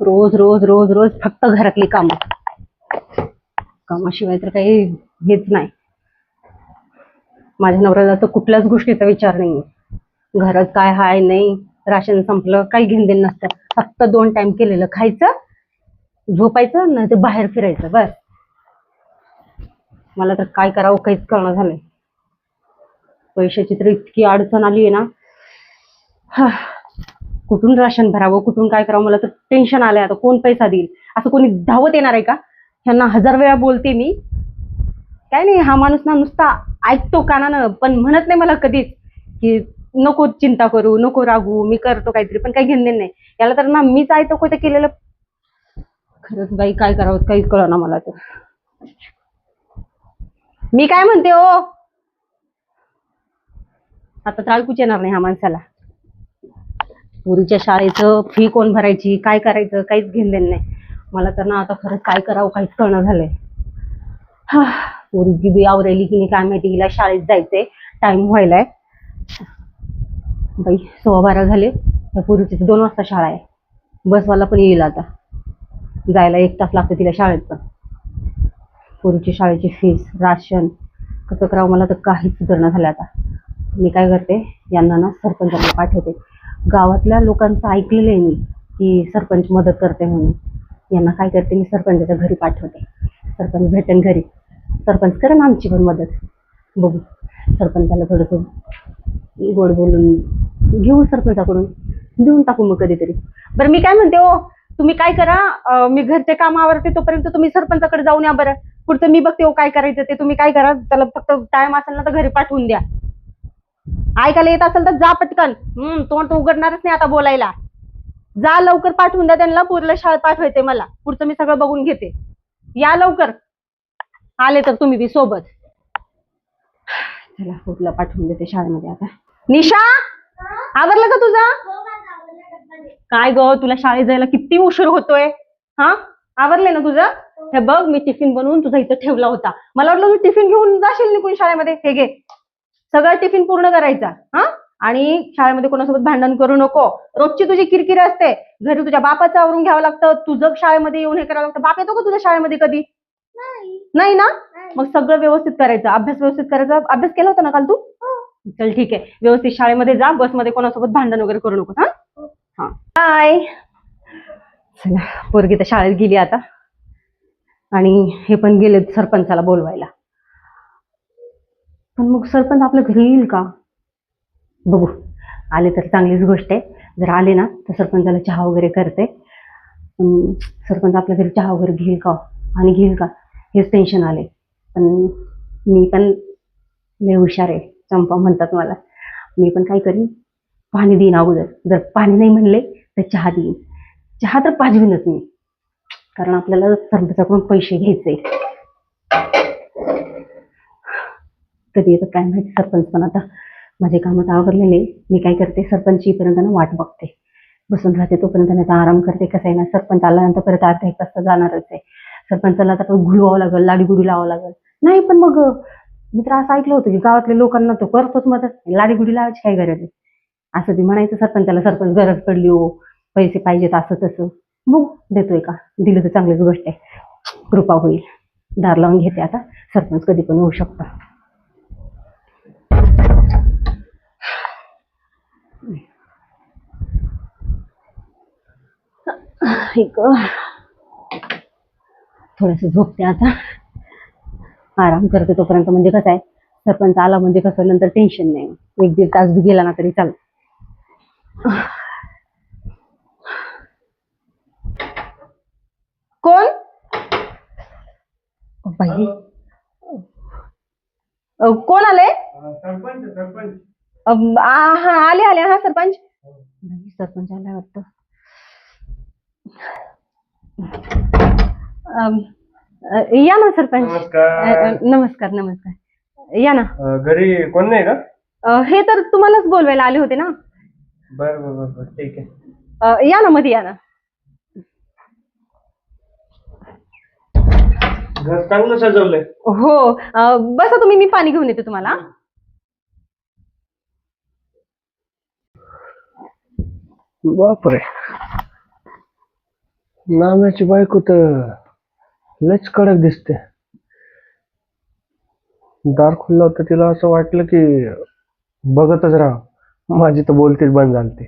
रोज रोज रोज रोज फक्त घरातली कामं, कामाशिवाय तर काही हेच नाही. माझ्या नवऱ्याला तर कुठल्याच गोष्टीचा विचार नाही. घरात काय हाय नाही, राशन संपलं काही घेणदेण नसतं. फक्त 2 टाइम केलेलं खायचं, झोपायचं, नाही तर बाहेर फिरायचं, बस. मला तर काय करावं काहीच कळना झालंय. पैशाची तर इतकी अडचण आली आहे ना. कुठून राशन भरावं, कुठून काय करावं, मला तर टेन्शन आलंय. आता कोण पैसा देईल? असं कोणी धावत येणार आहे का? ह्यांना 1000 वेळा बोलते मी. काय नाही, हा माणूस ना नुसता ऐकतो कानानं, पण म्हणत नाही मला कधीच की नको चिंता करू, नको रागू, मी करतो काहीतरी, पण काही घेणं नाही. याला तर ना मीच ऐकतो कोणतं केलेलं. खरंच बाई, काय करावं काही कळना मला तर. मी काय म्हणते हो, आता तर ऐकूच येणार नाही ह्या माणसाला. पोरीच्या शाळेचं फी कोण भरायची, काय करायचं, काहीच घेणं नाही. मला तर ना आता खरंच काय करावं काहीच कळना झालंय. पोरगी बी आवरेली की नाही काय माहिती, हिला शाळेत जायचंय, टाइम व्हायलाय. बाई 12:15 झाले. त्या पोरीची 2 वाजता शाळा आहे. बसवाला पण येईल आता. जायला 1 तास लागतो तिला शाळेत. पण पोरीची शाळेची फीस, राशन कसं करावं मला तर काहीच सुधारणा झालं. आता मी काय करते, यांना ना सरपंचाला पाठवते. गावातल्या लोकांचं ऐकलेलं आहे मी की सरपंच मदत करते म्हणून. यांना काय करते, मी सरपंचाच्या घरी पाठवते. सरपंच भेटेन घरी, सरपंच करेन आमची पण मदत. बघू, सरपंचाला थोडंसं गोड बोलून घेऊ, सरपंचाकडून देऊन टाकू मग कधीतरी. बरं मी काय म्हणते हो, तुम्ही काय करा, मी घरचे काम आवरते तोपर्यंत तुम्ही सरपंचाकडे जाऊन या बरं. पुढचं मी बघते हो काय करायचं ते. तुम्ही काय करा, त्याला फक्त टाइम असेल ना तर घरी पाठवून द्या. ऐकायला येत असेल तर जा पटकन. तोंड उघडणारच नाही आता बोलायला. जा लवकर, पाठवून द्या त्यांना. पोरीला शाळेत पाठवायचे मला. पुढचं मी सगळं बघून घेते. या लवकर, आले तर तुम्ही बी सोबत. चला, पोरीला पाठवून देते शाळेमध्ये आता. निशा, आवरलं का तुझं? काय ग, तुला शाळेत जायला किती उशीर होतोय? हा, आवरले ना तुझं? हे बघ, मी टिफिन बनवून तुझा इथं ठेवला होता. मला वाटलं तू टिफिन घेऊन जाशील निघून शाळेमध्ये. हे घे, सगळं टिफिन पूर्ण करायचा. हा, आणि शाळेमध्ये कोणासोबत भांडण करू नको. रोजची तुझी किरकिर असते. घरी तुझ्या बापाचं आवरून घ्यावं लागतं, तुझं शाळेमध्ये येऊन हे करावं लागतं. बाप येतो का तुझ्या शाळेमध्ये कधी? नाही ना. मग सगळं व्यवस्थित करायचं, अभ्यास व्यवस्थित करायचा. अभ्यास केला होता ना काल तू? चल ठीक आहे, व्यवस्थित शाळेमध्ये जा. बसमध्ये कोणासोबत भांडण वगैरे करू नको. हा हा, बाय. चला, पोरगी तर शाळेत गेली आता, आणि हे पण गेले सरपंचाला बोलवायला. पण मग सरपंच आपल्या घरी येईल का? बघू, आले तर चांगलीच गोष्ट आहे. जर आले ना तर सरपंचाला चहा वगैरे करते. सरपंच आपल्या घरी चहा वगैरे घेईल का आणि घेईल का, हेच टेन्शन आले. पण मी पण लय हुशार आहे, चंपा म्हणतात मला. मी पण काय करीन, पाणी देईन अगोदर. जर पाणी नाही म्हणले तर चहा देईन. चहा तर पाजवीनच मी, कारण आपल्याला सरपंचाकडून पैसे घ्यायचे. कधी येतं काय माहिती सरपंच. पण आता माझे कामात आवरलेले. मी काय करते, सरपंच येईपर्यंत ना वाट बघते, बसून राहते. तोपर्यंत त्याचा आराम करते. कसं आहे ना, सरपंच आल्यानंतर परत अर्धा 1 तास जाणारच आहे. सरपंचाला आता घुलवावं लागेल, लाडीगुडी लावावं लागेल. नाही पण मग मी तर असं ऐकलं होतं की गावातल्या लोकांना तो करतोच मदत, लाडीगुडी लावायची काय गरज आहे. असं बी म्हणायचं सरपंचाला, सरपंच गरज पडली हो, पैसे पाहिजेत, असं तसं. मग देतोय का? दिलं तर चांगलीच गोष्ट आहे, कृपा होईल. दार लावून घेते आता, सरपंच कधी पण येऊ शकतो. थोडस झोपते आता, आराम करते तोपर्यंत. म्हणजे कसं आहे, सरपंच आला म्हणजे कसं नंतर टेन्शन नाही. 1-1.5 तास बी गेला ना तरी चालेल. कोण बाई? कोण आले? हा, आले आले. हा सरपंच. सरपंच आलाय वाटतं. या ना सरपंच. नमस्कार नमस्कार, या ना. घरी कोण नाही का? हे तर तुम्हालाच बोलवायला आले होते ना. बर बर बर बर, ठीक आहे. या ना, मध्ये या ना. घर चांगलं सजवलंय. हो, बसा तुम्ही, मी पाणी घेऊन येते तुम्हाला. बापरे, नाम्याची बायको तर लयच कडक दिसते. दार खुल्ला होता, तिला असं वाटलं की बघतच राहा. माझी तर बोलतीच बंद झालती.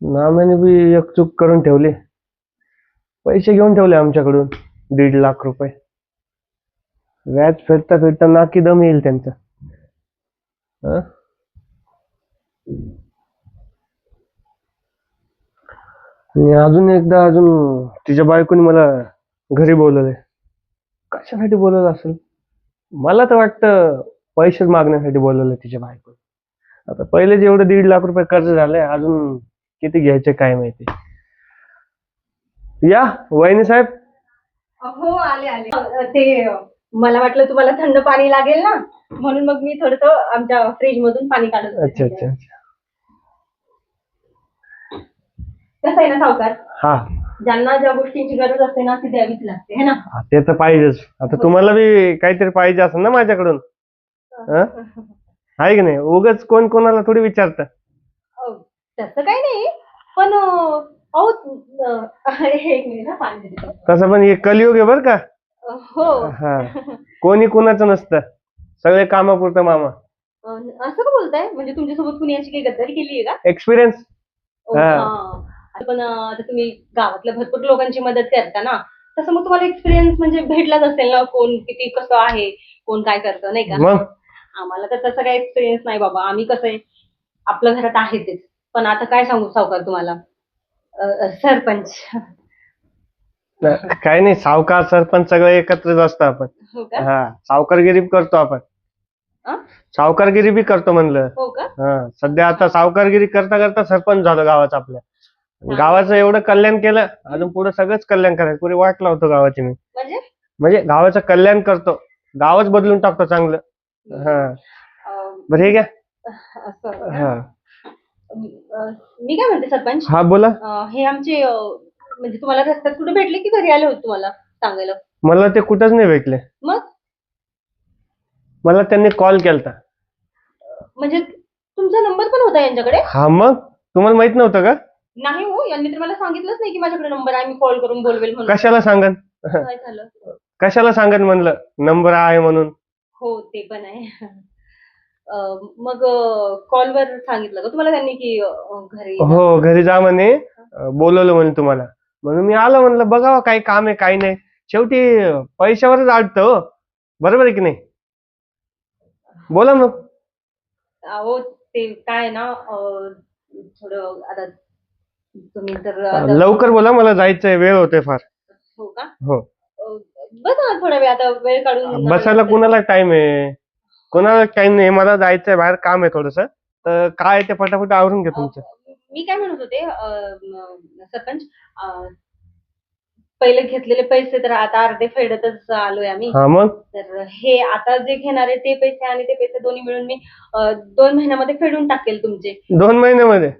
नाम्याने बी एक चूक करून ठेवली. पैसे घेऊन ठेवले आमच्याकडून 1.5 लाख रुपये. व्याज फेडता फेडता नाकी दम येईल त्यांचं. हं? आणि अजून तिच्या बायकोने मला घरी बोलवलंय. कशासाठी बोलवलं असेल? मला तर वाटतं पैसेच मागण्यासाठी बोलवलं तिच्या बायको. आता पहिले जेवढं 1.5 लाख रुपये कर्ज झालंय, अजून किती घ्यायचे काय माहिती. या वहिनी साहेब. हो, आले आले. ते मला वाटलं तुम्हाला थंड पाणी लागेल ना, म्हणून मग मी थोडस आमच्या फ्रीज मधून पाणी काढत होते. अच्छा अच्छा अच्छा. कसं आहे ना सावकार, हा, ज्यांना ज्या गोष्टींची गरज असते ना ती द्यावीच लागते, है ना. ते तर पाहिजेच. आता तुम्हाला बी काहीतरी पाहिजे असेल ना माझ्याकडून. हं? आहे की नाही? उगाच कोण कोणाला थोडी विचारतं. तसं काही नाही, पण अहो एक मिनिट ना, पाणी देते. तसं पण हे कलियुग आहे बरं का. हो. हा, कोणी कोणाचं नसतं, सगळे कामापुरतं मामा. असं का बोलताय? म्हणजे तुमच्यासोबत कुणी अशी काही गद्दारी केली आहे का? एक्सपिरियन्स. पण आता तुम्ही गावातल्या भरपूर लोकांची मदत करता ना, तसं मग तुम्हाला एक्सपिरियन्स म्हणजे भेटलाच असेल ना, कोण किती कसं आहे, कोण काय करतं, नाही का. मग आम्हाला तर तसं काही एक्सपिरियन्स नाही बाबा. आम्ही कसं आहे, आपल्या घरात आहे तेच. पण आता काय सांगू सावकार तुम्हाला, सरपंच. काय नाही, सावकार सरपंच सगळे एकत्रच असतो आपण. हो का? हा, सावकारगिरी बी करतो आपण. अं? सावकारगिरी बी करतो म्हणलं. हो का? हा, सध्या आता सावकारगिरी करता करता सरपंच झालो गावाचा आपल्या. गावाचं एवढं कल्याण केलं, अजून पुढे सगळंच कल्याण करायचं. पुढे वाट लावतो गावाची मी. म्हणजे गावाचं कल्याण करतो, गावच बदलून टाकतो चांगलं. हा, बरं हे घ्या. असं हा मी काय म्हणते सरपंच, हा, बोला. हे आमचे म्हणजे तुम्हाला रस्त्यात कुठे भेटले की घरी आले होते तुम्हाला सांगायला? मला ते कुठंच नाही भेटले. मग मला त्यांनी कॉल केलता. म्हणजे तुमचा नंबर पण होता यांच्याकडे? हा, मग तुम्हाला माहित नव्हतं का? नाही हो, यांनी तर मला सांगितलंच नाही की माझ्याकडे नंबर आहे, मी कॉल करून बोलवेल म्हणून. कशाला सांगन? काय झालं? कशाला सांगन म्हणलं नंबर आहे म्हणून. हो, ते पण आहे. मग कॉलवर सांगितलं का तुम्हाला त्यांनी की घरी? हो, घरी जा म्हणे, बोलवलं म्हणे तुम्हाला. म्हणून मी आलो, म्हणलं बघावं काही काम आहे काही नाही. शेवटी पैशावरच अडतं हो, बरोबर आहे की नाही? बोला मग. अहो ते काय ना, थोडं आता तुम्ही तर आता. लवकर बोला, मला जायचंय, वेळ होते फार. हो का? हो. बसा थोडा वेळ, आता वेळ काढून. बसायला कुणाला टाइम आहे? कोणाला टाइम नाही, मला जायचंय बाहेर, काम आहे थोडस. तर काय ते फटाफट आवरून घ्या तुमचं. मी काय म्हणत होते सरपंच, पहिले घेतलेले पैसे तर आता अर्धे फेडतच आलोय आम्ही. हा, मग तर हे आता जे घेणार आहे ते पैसे आणि ते पैसे दोन्ही मिळून मी 2 महिन्यामध्ये फेडून टाकेल तुमचे. 2 महिन्यामध्ये?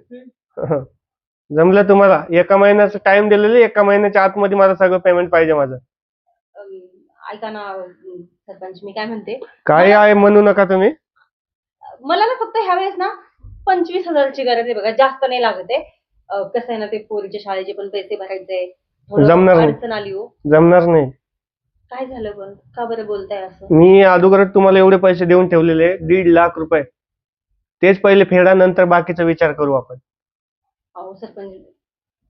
जमलं तुम्हाला? एका महिन्याचा टाइम दिलेले, एका महिन्याच्या आतमध्ये मला सगळं पेमेंट पाहिजे माझं. ऐका ना सरपंच, मी काय म्हणते, काय आहे म्हणू नका तुम्ही. मला ना फक्त ह्या वेळेस ना 25,000ची गरज आहे बघा, जास्त नाही लागत आहे. कसं आहे ना, ते पोरीच्या शाळेचे पण पैसे भरायचे, जमणार नाही. अडचण आली हो. जमणार नाही. काय झालं पण, का बरं बोलताय असं? मी अगोदरच तुम्हाला एवढे पैसे देऊन ठेवलेले, 1.5 लाख रुपये. तेच पहिले फेडा, नंतर बाकीचा विचार करू आपण. अहो सरपंच,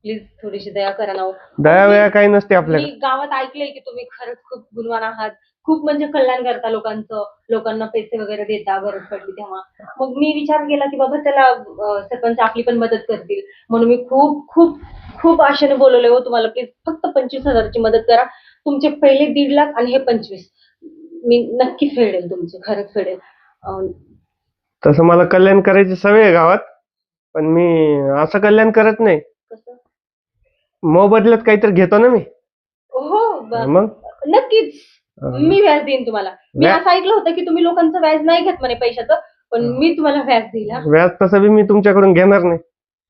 प्लीज थोडीशी दया करा ना हो. दया वेळा काही नसते आपल्याला. मी गावात ऐकलंय की तुम्ही खरंच खूप गुणवान आहात, खूप म्हणजे कल्याण करता लोकांचं, लोकांना पैसे वगैरे देता गरज पडली तेव्हा. मग मी विचार केला की बाबा त्याला सरपंच आपली पण मदत करतील, म्हणून मी खूप खूप खूप आशेने बोलवले हो तुम्हाला. प्लीज फक्त 25,000ची मदत करा. तुमचे पहिले 1.5 लाख आणि हे 25 मी नक्की फेडेल तुमचे, खरंच फेडेल. तसं मला कल्याण करायची सवय आहे गावात, पण मी असं कल्याण करत नाही. कसं? मोबदल्यात काहीतरी घेतो ना मी. हो, मग नक्कीच मी व्याज देईन तुम्हाला. मी असं ऐकलं होतं की तुम्ही लोकांचं व्याज नाही घेत म्हणे पैशाचं, पण मी तुम्हाला व्याज देईल. व्याज तसं बी मी तुमच्याकडून घेणार नाही.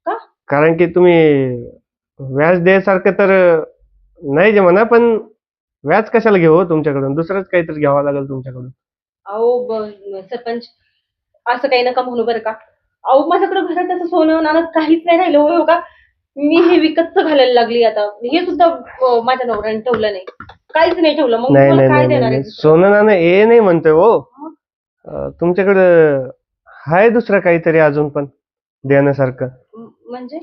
का? कारण की तुम्ही व्याज द्यायसारखं तर नाही जे म्हणा, पण व्याज कशाला घेऊ हो तुमच्याकडून? दुसरंच काहीतरी घ्यावं लागेल तुमच्याकडून. अहो सरपंच, असं काही नका म्हणू बरं का. अहो माझ्याकडे घरात असं सोनं नाणं काहीच नाही राहिलं हो का. मी हे विकतच घालायला लागली आता. हे सुद्धा माझ्या नवऱ्याने ठेवलं नाही, काहीच नाही ठेवलं. मग मी नाही तुम्हाला नाही काय नाही नाही देणार आहे नाही. दुसरं? सोनं नाणं हे नाही म्हणतोय हो. मग? तुमच्याकडं आहे दुसरं काहीतरी अजून पण देण्यासारखं? म्हणजे?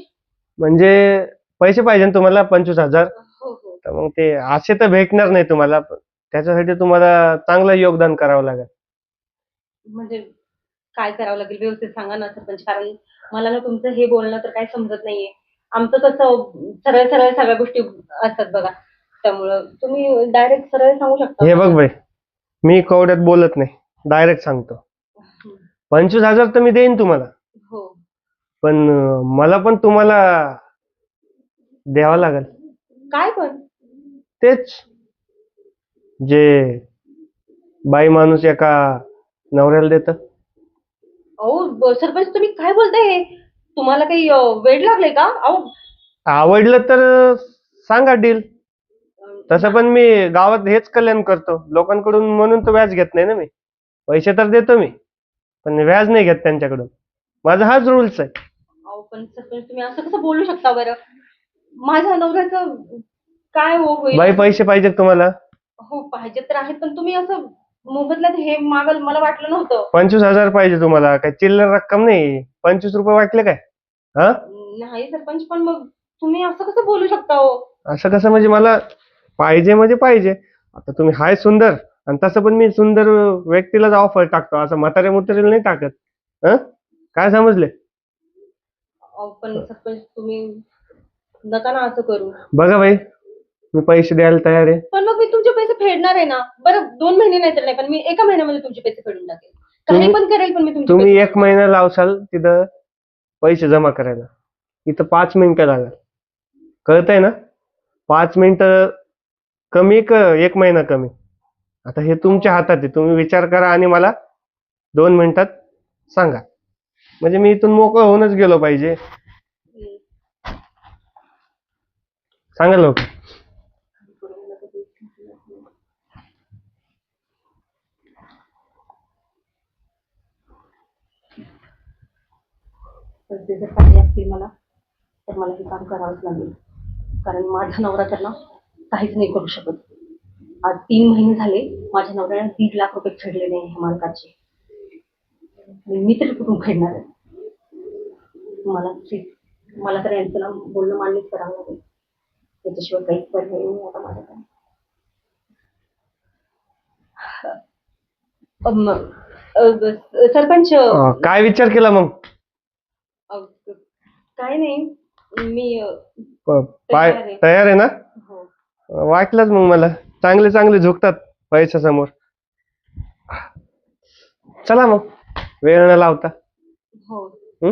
म्हणजे पैसे पाहिजे ना तुम्हाला 25,000? हो हो. तर मग ते असे तर भेटणार नाही तुम्हाला. त्याच्यासाठी तुम्हाला चांगलं योगदान करावं लागेल. म्हणजे काय करावं लागेल व्यवस्थित सांगा ना सरपंच, कारण मला ना तुमचं हे बोलणं तर काही समजत नाहीये. आमचं कसं सरळ सरळ सगळ्या गोष्टी असतात बघा, त्यामुळं तुम्ही डायरेक्ट सरळ सांगू शकता हे मला. बघ बाई, मी कवड्यात बोलत नाही, डायरेक्ट सांगतो. हं. 25,000 तर मी देईन तुम्हाला, हो. पण मला पण तुम्हाला द्यावं लागेल. काय पण? तेच जे बाई माणूस एका नवऱ्याला देतं. अहो सरपंच तुम्ही काय बोलताय हे? तुम्हाला काही वेड लागलंय का? अहो आवडलं तर सांगा डील. अं, तसं पण मी गावात हेच कल्याण करतो लोकांकडून, म्हणून तर व्याज घेत नाही ना मी. पैसे तर देतो मी, पण व्याज नाही घेत त्यांच्याकडून. माझा हाच रूल्स आहे. अहो पण सरपंच तुम्ही असं कसं बोलू शकता बरं? माझ्या नवऱ्याचं काय हो होईल बाई असं? पैसे पाहिजे तुम्हाला? हो पाहिजे तर आहेत, पण तुम्ही असं मोबदल्यात हे मागाल मला वाटलं नव्हतं. 25,000 पाहिजे तुम्हाला? काय चिल्लर रक्कम नाही. 25 रुपये वाटले काय? हा? नाही सरपंच, पण मग तुम्ही असं कसं बोलू शकता हो? असं कसं म्हणजे? मला पाहिजे म्हणजे पाहिजे. आता तुम्ही हाय सुंदर, आणि तसं पण मी सुंदर व्यक्तीलाच ऑफर टाकतो, असं म्हाताऱ्या मुताऱ्याला नाही टाकत. हं? काय समजले? अहो पण सरपंच तुम्ही नका ना असं करू. बघा बाई, मी पैसे द्यायला तयार आहे. पण मग मी तुमचे पैसे फेडणार आहे ना. बरं 2 महिने नाही तर नाही, पण मी एका महिन्यामध्ये तुमचे पैसे फेडून टाकेल. काही तुम्ही पण करेल, पण मी तुमचे तुम्ही पैसे 1 महिना लावसाल तिथं पैसे जमा करायला, इथं 5 मिनिटं लागेल. कळतंय ना? 5 मिनिटं कमी का 1 महिना कमी? आता हे तुमच्या हातात आहे. तुम्ही विचार करा आणि मला 2 मिनिटात सांगा, म्हणजे मी इथून मोकळं होऊनच गेलो पाहिजे. हं. सांगा लवकर. पैसे जर पाहिजे असतील मला, तर मला हे काम करावंच लागेल. कारण माझा नवरा तर ना काहीच नाही करू शकत. आज 3 महिने झाले माझ्या नवऱ्याने 1,50,000 रुपये फेडले नाही ह्या मालकाचे. आणि मी तरी कुठून फेडणार आहे? मला तर यांचं ना बोलणं मान्यच करावं लागेल. त्याच्याशिवाय काहीच पर्याय नाही आता माझ्याकडे. अम, सरपंच काय विचार केला मग? काय नाही, मी पाय तयार आहे. तयार आहे ना? हो. वाटलंच मग मला. चांगले चांगले झुकतात पैशासमोर. चला मग, वेळ न लावता. हो. हं?